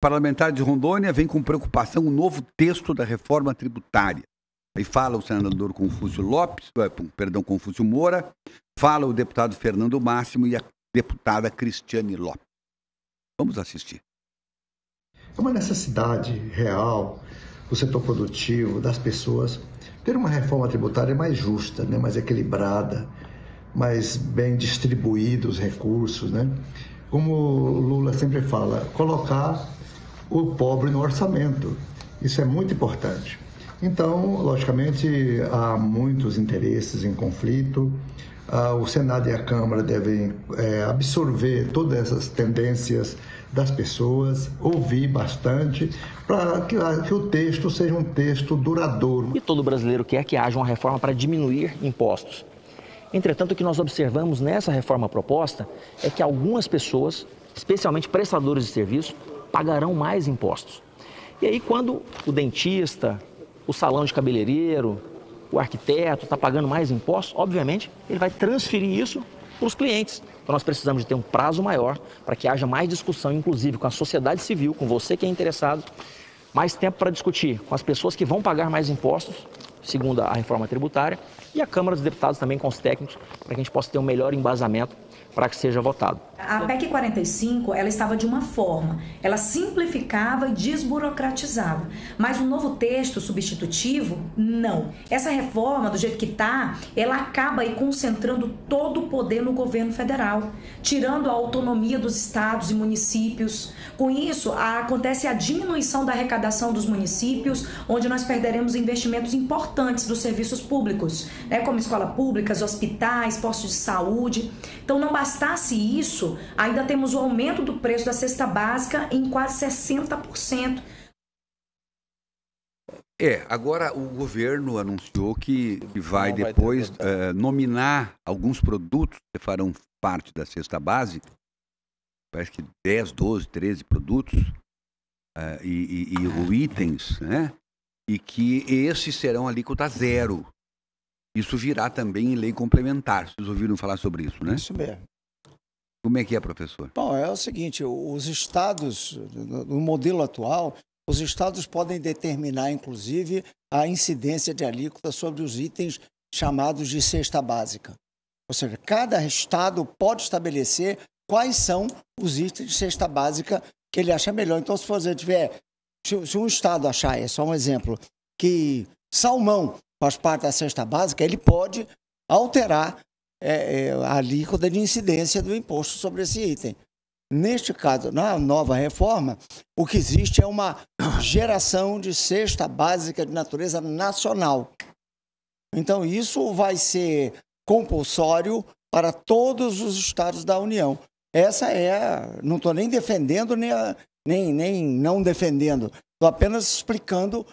Parlamentares de Rondônia veem com preocupação o novo texto da reforma tributária. Aí fala o senador Confúcio Confúcio Moura, fala o deputado Fernando Máximo e a deputada Cristiane Lopes. Vamos assistir. É uma necessidade real do setor produtivo, das pessoas, ter uma reforma tributária mais justa, né, mais equilibrada, mais bem distribuídos os recursos, né? Como o Lula sempre fala, colocar o pobre no orçamento. Isso é muito importante. Então, logicamente, há muitos interesses em conflito. O Senado e a Câmara devem absorver todas essas tendências das pessoas, ouvir bastante, para que o texto seja um texto duradouro. E todo brasileiro quer que haja uma reforma para diminuir impostos. Entretanto, o que nós observamos nessa reforma proposta é que algumas pessoas, especialmente prestadores de serviço, pagarão mais impostos. E aí, quando o dentista, o salão de cabeleireiro, o arquiteto está pagando mais impostos, obviamente, ele vai transferir isso para os clientes. Então, nós precisamos de ter um prazo maior para que haja mais discussão, inclusive com a sociedade civil, com você que é interessado, mais tempo para discutir com as pessoas que vão pagar mais impostos, segundo a reforma tributária, e a Câmara dos Deputados também com os técnicos, para que a gente possa ter um melhor embasamento para que seja votado. A PEC 45, ela estava de uma forma, ela simplificava e desburocratizava, mas o novo texto substitutivo, não. Essa reforma, do jeito que está, ela acaba aí concentrando todo o poder no governo federal, tirando a autonomia dos estados e municípios. Com isso, acontece a diminuição da arrecadação dos municípios, onde nós perderemos investimentos importantes dos serviços públicos, né, como escolas públicas, hospitais, postos de saúde. Então, não bastasse isso, ainda temos o aumento do preço da cesta básica em quase 60%. Agora o governo anunciou que vai depois nominar alguns produtos que farão parte da cesta básica, parece que 10, 12, 13 produtos e itens, né? E que esses serão alíquota zero. Isso virá também em lei complementar. Vocês ouviram falar sobre isso, né? Isso mesmo. Como é que é, professor? Bom, é o seguinte, os estados, no modelo atual, os estados podem determinar, inclusive, a incidência de alíquota sobre os itens chamados de cesta básica. Ou seja, cada estado pode estabelecer quais são os itens de cesta básica que ele acha melhor. Então, se você tiver, se um estado achar, é só um exemplo, que salmão faz parte da cesta básica, ele pode alterar a alíquota de incidência do imposto sobre esse item. Neste caso, na nova reforma, o que existe é uma geração de cesta básica de natureza nacional. Então, isso vai ser compulsório para todos os estados da União. Essa não estou nem defendendo, nem não defendendo. Estou apenas explicando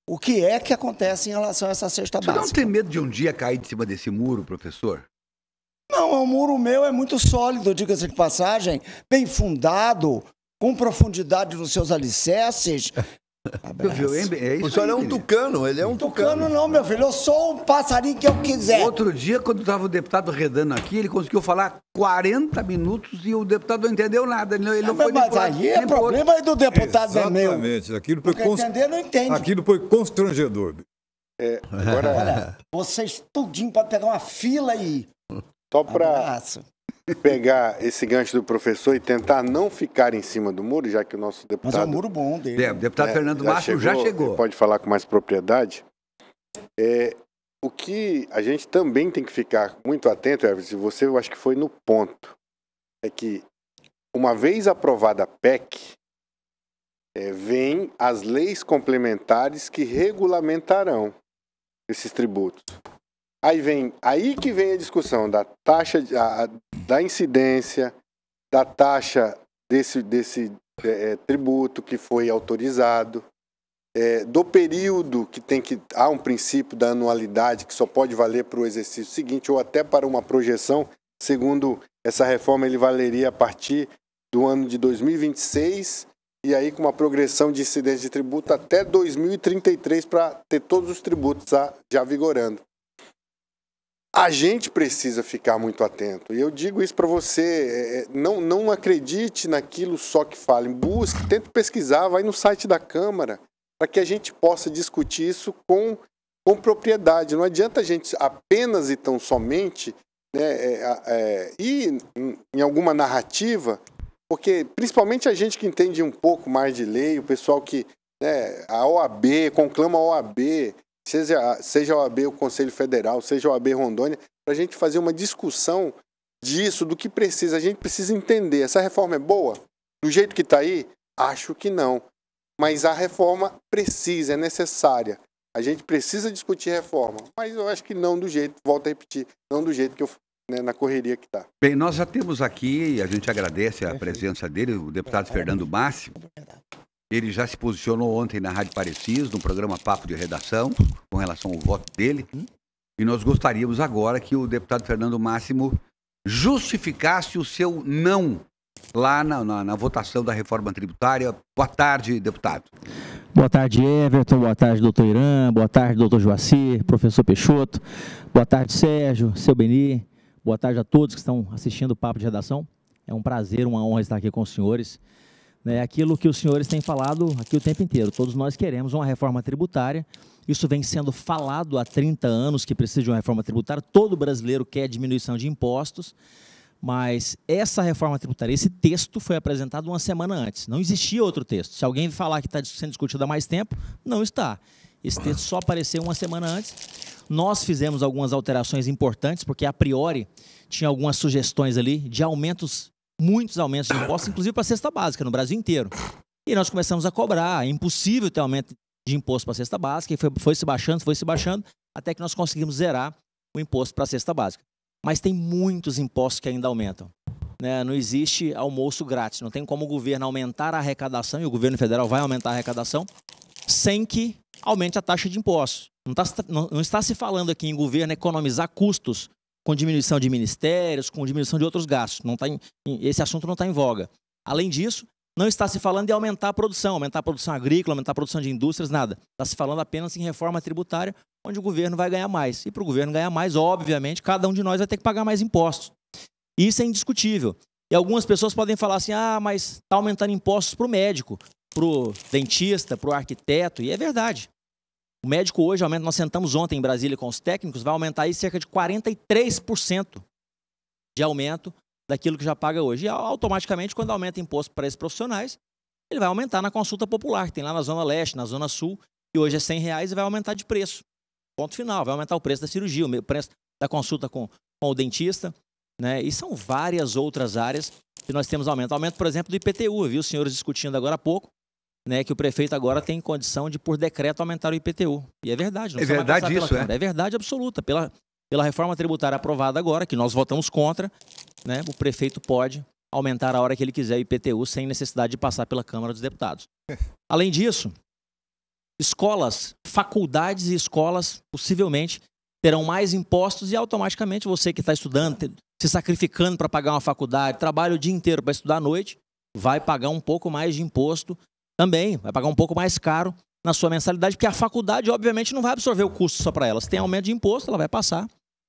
o que é que acontece em relação a essa cesta básica. Você não tem medo de um dia cair de cima desse muro, professor? Não, o muro meu é muito sólido, diga-se de passagem, bem fundado, com profundidade nos seus alicerces. O senhor é um tucano, ele é um tucano. Não, meu filho, eu sou um passarinho que eu quiser. Outro dia, quando estava o deputado redando aqui, ele conseguiu falar 40 minutos e o deputado não entendeu nada. Ele não foi mas aí é problema do deputado, é meu. Exatamente, não entende. Aquilo foi constrangedor. Agora, olha, vocês tudinho podem pegar uma fila aí. Só para pegar esse gancho do professor e tentar não ficar em cima do muro, já que o nosso deputado... Mas é um muro bom dele. O deputado Fernando Máximo já chegou. Pode falar com mais propriedade. O que a gente também tem que ficar muito atento, Everson, você eu acho que foi no ponto, é que uma vez aprovada a PEC, vem as leis complementares que regulamentarão esses tributos. Aí que vem a discussão da taxa, da incidência, da taxa desse tributo que foi autorizado, do período que há um princípio da anualidade que só pode valer para o exercício seguinte ou até para uma projeção, segundo essa reforma ele valeria a partir do ano de 2026 e aí com uma progressão de incidência de tributo até 2033 para ter todos os tributos já vigorando. a gente precisa ficar muito atento. E eu digo isso para você, não acredite naquilo só que fala. Busque, tente pesquisar, vai no site da Câmara, para que a gente possa discutir isso com propriedade. Não adianta a gente apenas e tão somente, né, ir em alguma narrativa, porque principalmente a gente que entende um pouco mais de lei, o pessoal que, né, a OAB, conclama a OAB, seja a OAB o Conselho Federal, seja a OAB Rondônia, para a gente fazer uma discussão disso, do que precisa. A gente precisa entender, essa reforma é boa? Do jeito que está aí? Acho que não. Mas a reforma precisa, é necessária. A gente precisa discutir reforma, mas eu acho que não do jeito, volto a repetir, não do jeito que eu, né, na correria que está. Bem, nós já temos aqui, a gente agradece a presença dele, o deputado Fernando Máximo. Ele já se posicionou ontem na Rádio Parecis, no programa Papo de Redação, com relação ao voto dele. E nós gostaríamos agora que o deputado Fernando Máximo justificasse o seu não lá na votação da reforma tributária. Boa tarde, deputado. Boa tarde, Everton. Boa tarde, doutor Irã. Boa tarde, doutor Joacir, professor Peixoto. Boa tarde, Sérgio, seu Beni. Boa tarde a todos que estão assistindo o Papo de Redação. É um prazer, uma honra estar aqui com os senhores. Aquilo que os senhores têm falado aqui o tempo inteiro. Todos nós queremos uma reforma tributária. Isso vem sendo falado há 30 anos que precisa de uma reforma tributária. Todo brasileiro quer diminuição de impostos. Mas essa reforma tributária, esse texto foi apresentado uma semana antes. Não existia outro texto. Se alguém falar que está sendo discutido há mais tempo, não está. Esse texto só apareceu uma semana antes. Nós fizemos algumas alterações importantes, porque a priori tinha algumas sugestões ali de aumentos, muitos aumentos de impostos, inclusive para a cesta básica, no Brasil inteiro. E nós começamos a cobrar. É impossível ter aumento de imposto para a cesta básica, e foi se baixando, até que nós conseguimos zerar o imposto para a cesta básica. Mas tem muitos impostos que ainda aumentam. Não existe almoço grátis. Não tem como o governo aumentar a arrecadação, e o governo federal vai aumentar a arrecadação, sem que aumente a taxa de impostos. Não está se falando aqui em governo economizar custos com diminuição de ministérios, com diminuição de outros gastos. Esse assunto não está em voga. Além disso, não está se falando de aumentar a produção agrícola, aumentar a produção de indústrias, nada. Está se falando apenas em reforma tributária, onde o governo vai ganhar mais. E para o governo ganhar mais, obviamente, cada um de nós vai ter que pagar mais impostos. Isso é indiscutível. E algumas pessoas podem falar assim, mas está aumentando impostos para o médico, para o dentista, para o arquiteto, e é verdade. O médico hoje aumenta, nós sentamos ontem em Brasília com os técnicos, vai aumentar aí cerca de 43% de aumento daquilo que já paga hoje. E automaticamente, quando aumenta imposto para esses profissionais, ele vai aumentar na consulta popular, que tem lá na Zona Leste, na Zona Sul, que hoje é R$100 e vai aumentar de preço. Ponto final, vai aumentar o preço da cirurgia, o preço da consulta com o dentista, E são várias outras áreas que nós temos aumento. Aumento, por exemplo, do IPTU, eu vi os senhores discutindo agora há pouco, que o prefeito agora tem condição de, por decreto, aumentar o IPTU. E é verdade. É verdade isso, É verdade absoluta. Pela reforma tributária aprovada agora, que nós votamos contra, o prefeito pode aumentar a hora que ele quiser o IPTU sem necessidade de passar pela Câmara dos Deputados. Além disso, escolas, faculdades e escolas, possivelmente, terão mais impostos e automaticamente você que está estudando, se sacrificando para pagar uma faculdade, trabalha o dia inteiro para estudar à noite, vai pagar um pouco mais de imposto também, vai pagar um pouco mais caro na sua mensalidade, porque a faculdade, obviamente, não vai absorver o custo só para ela. Se tem aumento de imposto, ela vai passar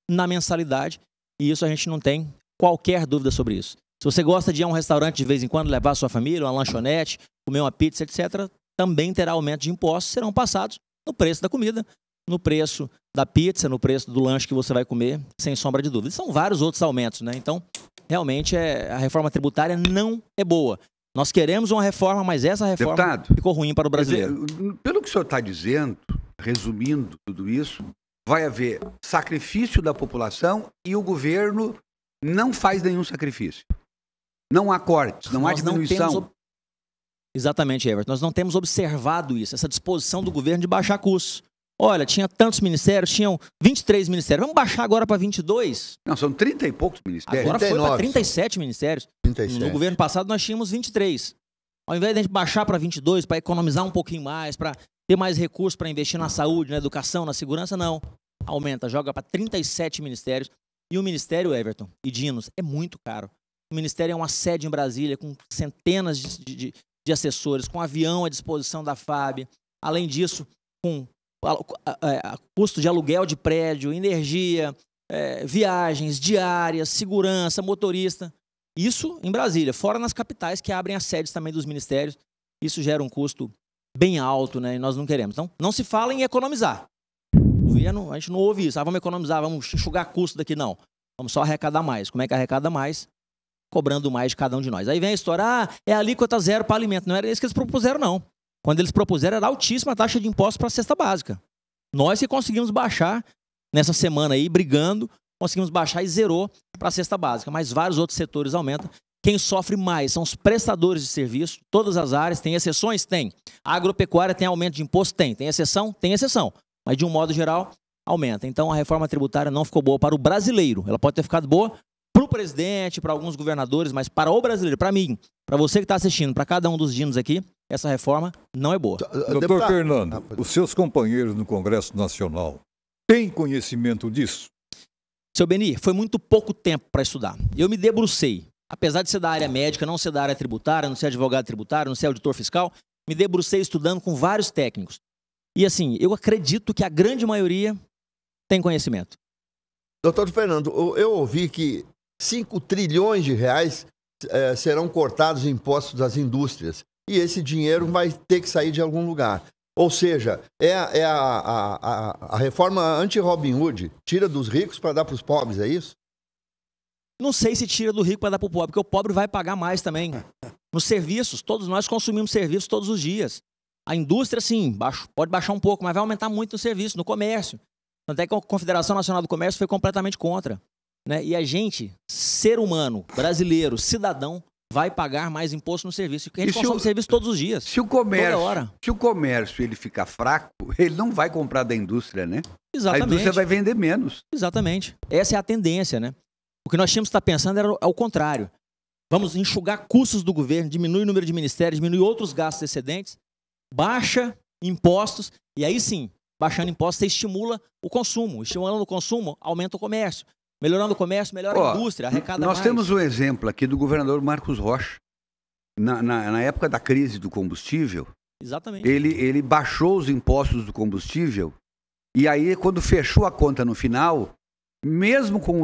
na mensalidade e isso a gente não tem qualquer dúvida sobre isso. Se você gosta de ir a um restaurante de vez em quando, levar a sua família, uma lanchonete, comer uma pizza, etc., também terá aumento de impostos, serão passados no preço da comida, no preço da pizza, no preço do lanche que você vai comer, sem sombra de dúvida. E são vários outros aumentos, Então, realmente, a reforma tributária não é boa. Nós queremos uma reforma, mas essa reforma, deputado, ficou ruim para o brasileiro. Pelo que o senhor está dizendo, resumindo tudo isso, vai haver sacrifício da população e o governo não faz nenhum sacrifício. Não há cortes, não há diminuição. Exatamente, Everton. Nós não temos observado isso, essa disposição do governo de baixar custos. Olha, tinha tantos ministérios, tinham 23 ministérios. Vamos baixar agora para 22? Não, são 30 e poucos ministérios. Agora 39. Foi para 37 ministérios. 37. No governo passado nós tínhamos 23. Ao invés de a gente baixar para 22, para economizar um pouquinho mais, para ter mais recursos para investir na saúde, na educação, na segurança, não. Aumenta, joga para 37 ministérios. E o ministério, Everton e Dinos, é muito caro. O ministério é uma sede em Brasília com centenas de assessores, com avião à disposição da FAB. Além disso, com custo de aluguel de prédio, energia, viagens diárias, segurança, motorista. Isso em Brasília, fora nas capitais que abrem as sedes também dos ministérios. Isso gera um custo bem alto, né? E nós não queremos. Então, não se fala em economizar. O governo, a gente não ouve isso. Vamos economizar, vamos enxugar custo daqui, não. Vamos só arrecadar mais. Como é que arrecada mais? Cobrando mais de cada um de nós. Aí vem a história, é alíquota zero para alimento. Não era isso que eles propuseram, não. Quando eles propuseram, era altíssima a taxa de impostos para a cesta básica. Nós que conseguimos baixar, nessa semana aí, brigando, conseguimos baixar e zerou para a cesta básica. Mas vários outros setores aumentam. Quem sofre mais são os prestadores de serviço, todas as áreas. Tem exceções? Tem. A agropecuária tem aumento de imposto? Tem. Tem exceção? Tem exceção. Mas, de um modo geral, aumenta. Então, a reforma tributária não ficou boa para o brasileiro. Ela pode ter ficado boa para o presidente, para alguns governadores, mas para o brasileiro, para mim, para você que está assistindo, para cada um dos dinos aqui, essa reforma não é boa. Doutor Fernando, os seus companheiros no Congresso Nacional têm conhecimento disso? Seu Beni, foi muito pouco tempo para estudar. Eu me debrucei. Apesar de ser da área médica, não ser da área tributária, não ser advogado tributário, não ser auditor fiscal, me debrucei estudando com vários técnicos. E assim, eu acredito que a grande maioria tem conhecimento. Doutor Fernando, eu ouvi que 5 trilhões de reais serão cortados em impostos das indústrias. E esse dinheiro vai ter que sair de algum lugar. Ou seja, a reforma anti-Robin Hood tira dos ricos para dar para os pobres, é isso? Não sei se tira do rico para dar para o pobre, porque o pobre vai pagar mais também. Nos serviços, todos nós consumimos serviços todos os dias. A indústria, sim, pode baixar um pouco, mas vai aumentar muito no serviço, no comércio. Tanto é que a Confederação Nacional do Comércio foi completamente contra. Né? E a gente, ser humano, brasileiro, cidadão, vai pagar mais imposto no serviço. Porque a gente consome serviço todos os dias. Se o comércio ele ficar fraco, ele não vai comprar da indústria, né? Exatamente. A indústria vai vender menos. Exatamente. Essa é a tendência, né? O que nós tínhamos que estar pensando era ao contrário. Vamos enxugar custos do governo, diminuir o número de ministérios, diminuir outros gastos excedentes, baixa impostos, e aí sim, baixando impostos, você estimula o consumo. Estimulando o consumo, aumenta o comércio. Melhorando o comércio, melhora a indústria, arrecada mais. Nós temos um exemplo aqui do governador Marcos Rocha. Na época da crise do combustível, exatamente. Ele baixou os impostos do combustível, e aí, quando fechou a conta no final, mesmo com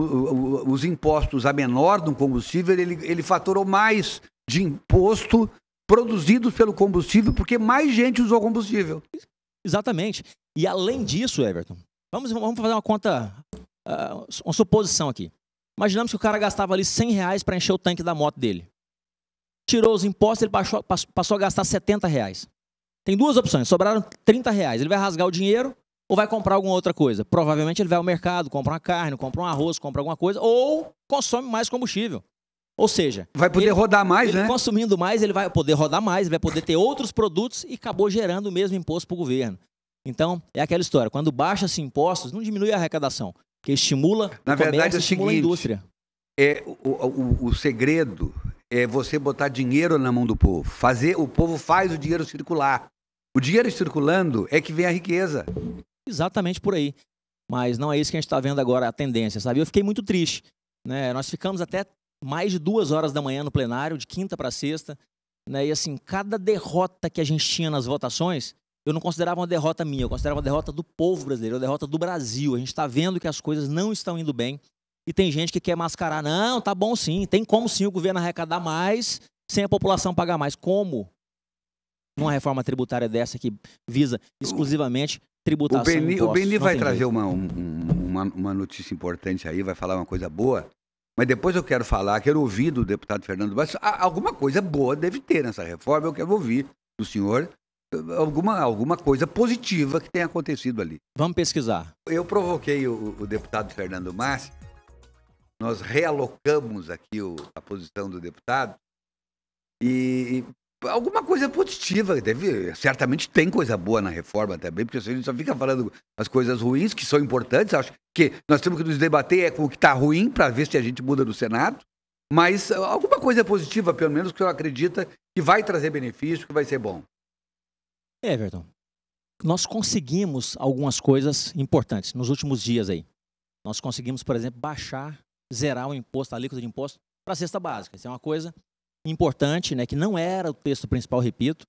os impostos a menor do combustível, ele faturou mais de imposto produzidos pelo combustível, porque mais gente usou combustível. Exatamente. E além disso, Everton, vamos fazer uma conta, uma suposição aqui. Imaginamos que o cara gastava ali R$100 para encher o tanque da moto dele. Tirou os impostos, ele passou a gastar R$70. Tem duas opções, sobraram R$30. Ele vai rasgar o dinheiro ou vai comprar alguma outra coisa? Provavelmente ele vai ao mercado, compra uma carne, compra um arroz, compra alguma coisa, ou consome mais combustível. Ou seja, vai poder rodar mais, né? Consumindo mais, ele vai poder rodar mais, ele vai poder ter outros produtos e acabou gerando o mesmo imposto para o governo. Então, é aquela história, quando baixa-se impostos, não diminui a arrecadação, porque estimula o comércio, estimula a indústria. O segredo é você botar dinheiro na mão do povo. O povo faz o dinheiro circular. O dinheiro circulando é que vem a riqueza. Exatamente por aí. Mas não é isso que a gente está vendo agora, a tendência, sabe? Eu fiquei muito triste. Né? Nós ficamos até mais de 2 horas da manhã no plenário, de quinta para sexta. Né? E assim, cada derrota que a gente tinha nas votações, eu não considerava uma derrota minha, eu considerava uma derrota do povo brasileiro, uma derrota do Brasil. A gente está vendo que as coisas não estão indo bem. E tem gente que quer mascarar. Não, tá bom sim, tem como sim o governo arrecadar mais sem a população pagar mais. Como? Numa reforma tributária dessa que visa exclusivamente tributação e impostos. O Beni vai trazer uma notícia importante aí, vai falar uma coisa boa, mas depois eu quero ouvir do deputado Fernando Bastos, alguma coisa boa deve ter nessa reforma, eu quero ouvir do senhor alguma coisa positiva que tenha acontecido ali. Vamos pesquisar. Eu provoquei o deputado Fernando Bastos, nós realocamos aqui a posição do deputado e alguma coisa positiva, certamente tem coisa boa na reforma também, porque a gente só fica falando as coisas ruins, que são importantes, acho que nós temos que nos debater com o que está ruim, para ver se a gente muda no Senado, mas alguma coisa positiva, pelo menos, que eu acredito que vai trazer benefício, que vai ser bom. Everton, nós conseguimos algumas coisas importantes nos últimos dias aí. Nós conseguimos, por exemplo, zerar o imposto, a alíquota de imposto para a cesta básica. Isso é uma coisa importante, né, que não era o texto principal, repito.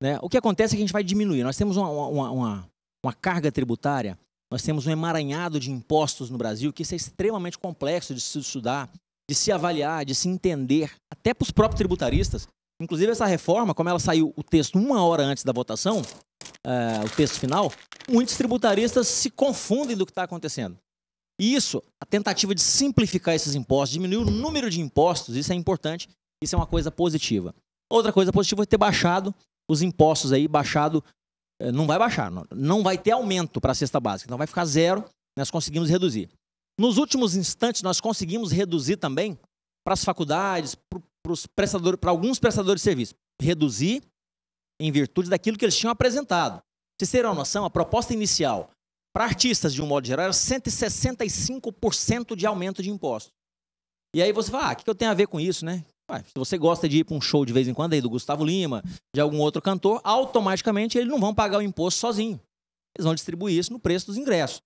Né? O que acontece é que a gente vai diminuir. Nós temos uma carga tributária Nós temos um emaranhado de impostos no Brasil, que isso é extremamente complexo de se estudar, de se avaliar, de se entender, até para os próprios tributaristas. Inclusive, essa reforma, como ela saiu o texto 1 hora antes da votação, o texto final, muitos tributaristas se confundem do que está acontecendo. E isso, a tentativa de simplificar esses impostos, diminuir o número de impostos, isso é importante, isso é uma coisa positiva. Outra coisa positiva é ter baixado os impostos aí, não vai baixar, não vai ter aumento para a cesta básica, então vai ficar zero, nós conseguimos reduzir. Nos últimos instantes, nós conseguimos reduzir também para as faculdades, para alguns prestadores de serviço. Reduzir em virtude daquilo que eles tinham apresentado. Pra vocês terem uma noção, a proposta inicial para artistas, de um modo geral, era 165% de aumento de impostos. E aí você fala, o que eu tenho a ver com isso, né? Se você gosta de ir para um show de vez em quando aí do Gustavo Lima, de algum outro cantor, automaticamente eles não vão pagar o imposto sozinho. Eles vão distribuir isso no preço dos ingressos,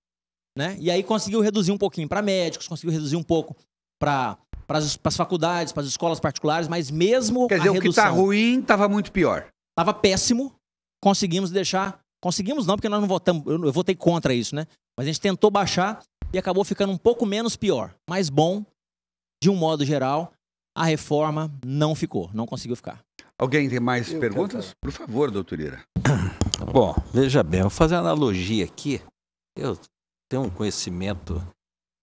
né? E aí conseguiu reduzir um pouquinho para médicos, conseguiu reduzir um pouco para as faculdades, para as escolas particulares, mas mesmo quer dizer, o que está ruim estava muito pior. Estava péssimo, conseguimos deixar... Conseguimos não, porque nós não votamos, eu votei contra isso, né? Mas a gente tentou baixar e acabou ficando um pouco menos pior. Mas bom, de um modo geral, a reforma não conseguiu ficar. Alguém tem mais perguntas? Por favor, doutor Ira. Bom, veja bem, vou fazer uma analogia aqui. Eu tenho um conhecimento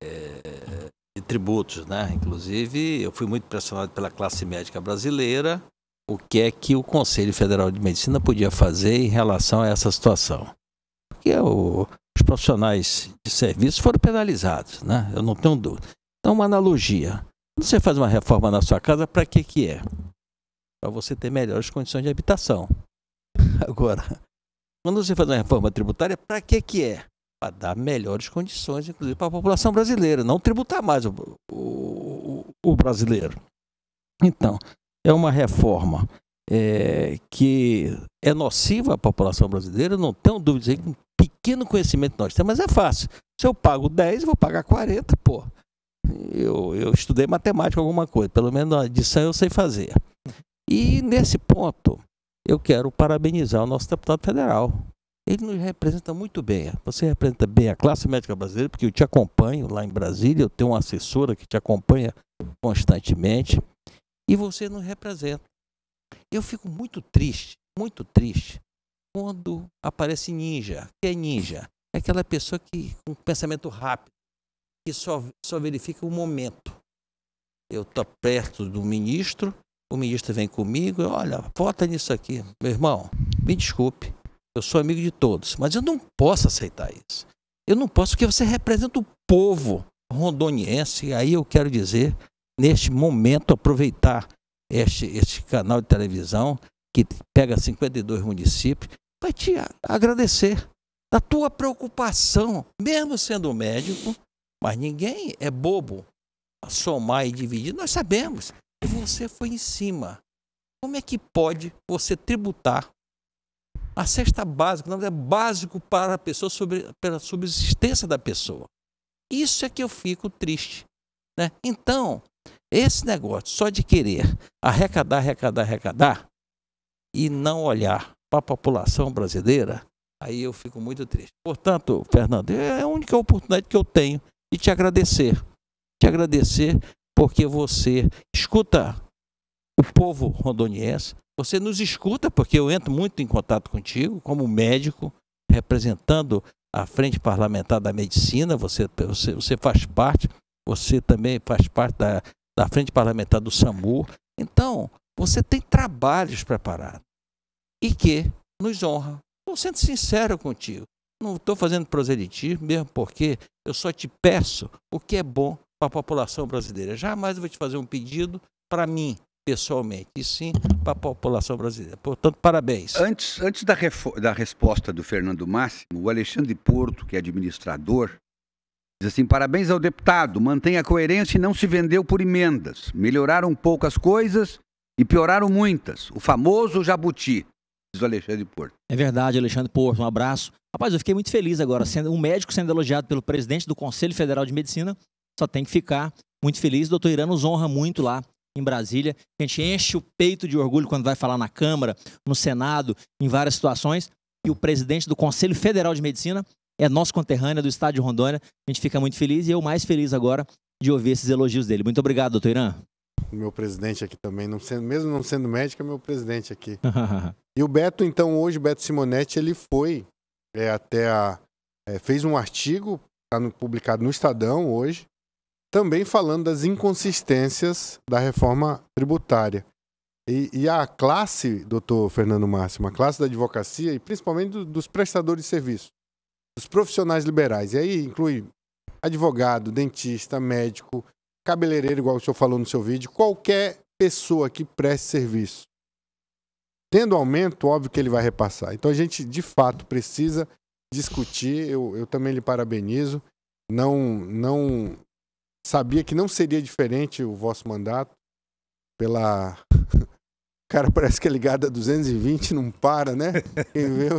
de tributos, né? Inclusive, eu fui muito pressionado pela classe médica brasileira, o que é que o Conselho Federal de Medicina podia fazer em relação a essa situação. Porque os profissionais de serviço foram penalizados, né? Eu não tenho dúvida. Então, uma analogia. Quando você faz uma reforma na sua casa, para que é? Para você ter melhores condições de habitação. Agora, quando você faz uma reforma tributária, para que é? Para dar melhores condições, inclusive para a população brasileira, não tributar mais o brasileiro. Então, é uma reforma que é nociva à população brasileira, não tenho dúvidas aí, com um pequeno conhecimento nós temos, mas é fácil. Se eu pago 10, eu vou pagar 40, pô. Eu estudei matemática alguma coisa, pelo menos a adição eu sei fazer. E nesse ponto, eu quero parabenizar o nosso deputado federal. Ele nos representa muito bem. Você representa bem a classe médica brasileira, porque eu te acompanho lá em Brasília, eu tenho uma assessora que te acompanha constantemente, e você nos representa. Eu fico muito triste, quando aparece ninja. O que é ninja? É aquela pessoa que com pensamento rápido, que só verifica o momento. Eu estou perto do ministro, o ministro vem comigo, olha, vota nisso aqui. Meu irmão, me desculpe, eu sou amigo de todos, mas eu não posso aceitar isso. Eu não posso, porque você representa o povo rondoniense, e aí eu quero dizer, neste momento, aproveitar este canal de televisão, que pega 52 municípios, para te agradecer da tua preocupação, mesmo sendo médico, mas ninguém é bobo a somar e dividir, nós sabemos. E você foi em cima. Como é que pode você tributar a cesta básica, não é básico para a pessoa, pela subsistência da pessoa? Isso é que eu fico triste, né? Então, esse negócio só de querer arrecadar e não olhar para a população brasileira, aí eu fico muito triste. Portanto, Fernando, é a única oportunidade que eu tenho de te agradecer. Te agradecer porque você escuta o povo rondoniense, você nos escuta, porque eu entro muito em contato contigo, como médico, representando a Frente Parlamentar da Medicina, você faz parte, você também faz parte da Frente Parlamentar do SAMU. Então, você tem trabalhos preparados e que nos honra. Estou sendo sincero contigo. Não estou fazendo proselitismo, mesmo porque eu só te peço o que é bom para a população brasileira. Jamais eu vou te fazer um pedido para mim, pessoalmente, e sim para a população brasileira. Portanto, parabéns. Antes da resposta do Fernando Máximo, o Alexandre Porto, que é administrador, diz assim: parabéns ao deputado, mantém a coerência e não se vendeu por emendas. Melhoraram poucas coisas e pioraram muitas. O famoso jabuti, diz o Alexandre Porto. É verdade, Alexandre Porto, um abraço. Rapaz, eu fiquei muito feliz agora, sendo um médico sendo elogiado pelo presidente do Conselho Federal de Medicina, só tem que ficar muito feliz. O doutor Irã nos honra muito lá em Brasília. A gente enche o peito de orgulho quando vai falar na Câmara, no Senado, em várias situações. E o presidente do Conselho Federal de Medicina é nosso conterrâneo do estado de Rondônia. A gente fica muito feliz e eu mais feliz agora de ouvir esses elogios dele. Muito obrigado, doutor Irã. Meu presidente aqui também, mesmo não sendo médico, é meu presidente aqui. E o Beto, então, hoje, o Beto Simonetti, ele foi fez um artigo, está publicado no Estadão hoje, também falando das inconsistências da reforma tributária. E a classe, doutor Fernando Máximo, a classe da advocacia, e principalmente dos prestadores de serviço, dos profissionais liberais, e aí inclui advogado, dentista, médico, cabeleireiro, igual o senhor falou no seu vídeo, qualquer pessoa que preste serviço. Tendo aumento, óbvio que ele vai repassar. Então a gente, de fato, precisa discutir. Eu também lhe parabenizo. Não sabia que não seria diferente o vosso mandato. O cara parece que é ligado a 220, não para, né? Quem vê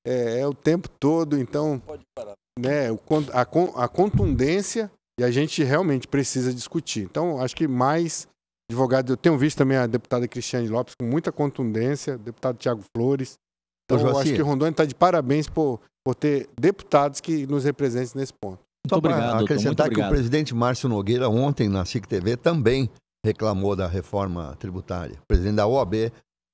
é o tempo todo, então pode parar. Né, a contundência, e a gente realmente precisa discutir. Então, acho que mais advogado, eu tenho visto também a deputada Cristiane Lopes com muita contundência, o deputado Tiago Flores. Então, eu acho que Rondônia está de parabéns por ter deputados que nos representem nesse ponto. Muito obrigado, acrescentar que o presidente Márcio Nogueira ontem na SIC TV também reclamou da reforma tributária, presidente da OAB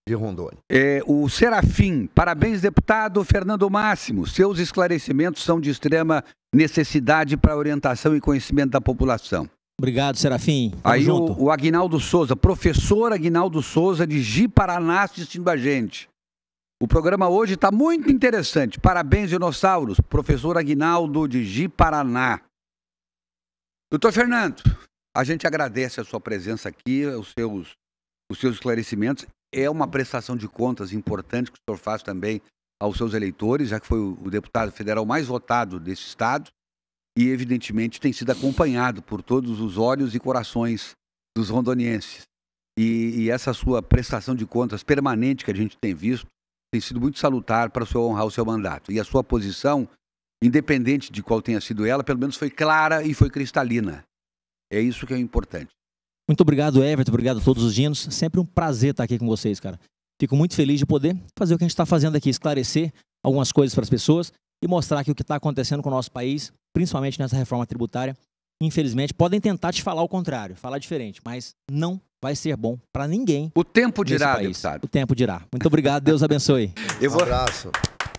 de Rondônia. O Serafim, parabéns, deputado Fernando Máximo. Seus esclarecimentos são de extrema necessidade para a orientação e conhecimento da população. Obrigado, Serafim. Aí o Aguinaldo Souza, professor Aguinaldo Souza de Ji-Paraná, assistindo a gente. O programa hoje está muito interessante. Parabéns, dinossauros. Professor Aguinaldo de Ji-Paraná. Doutor Fernando, a gente agradece a sua presença aqui, os seus esclarecimentos. É uma prestação de contas importante que o senhor faz também aos seus eleitores, já que foi o deputado federal mais votado desse estado e, evidentemente, tem sido acompanhado por todos os olhos e corações dos rondonienses. E essa sua prestação de contas permanente que a gente tem visto tem sido muito salutar para o senhor honrar o seu mandato. E a sua posição, independente de qual tenha sido ela, pelo menos foi clara e foi cristalina. É isso que é importante. Muito obrigado, Everton. Obrigado a todos os dinos. Sempre um prazer estar aqui com vocês, cara. Fico muito feliz de poder fazer o que a gente está fazendo aqui, esclarecer algumas coisas para as pessoas e mostrar que o que está acontecendo com o nosso país, principalmente nessa reforma tributária, infelizmente, podem tentar te falar o contrário, falar diferente, mas não vai ser bom para ninguém. O tempo dirá, deputado. O tempo dirá. Muito obrigado, Deus abençoe. Um abraço.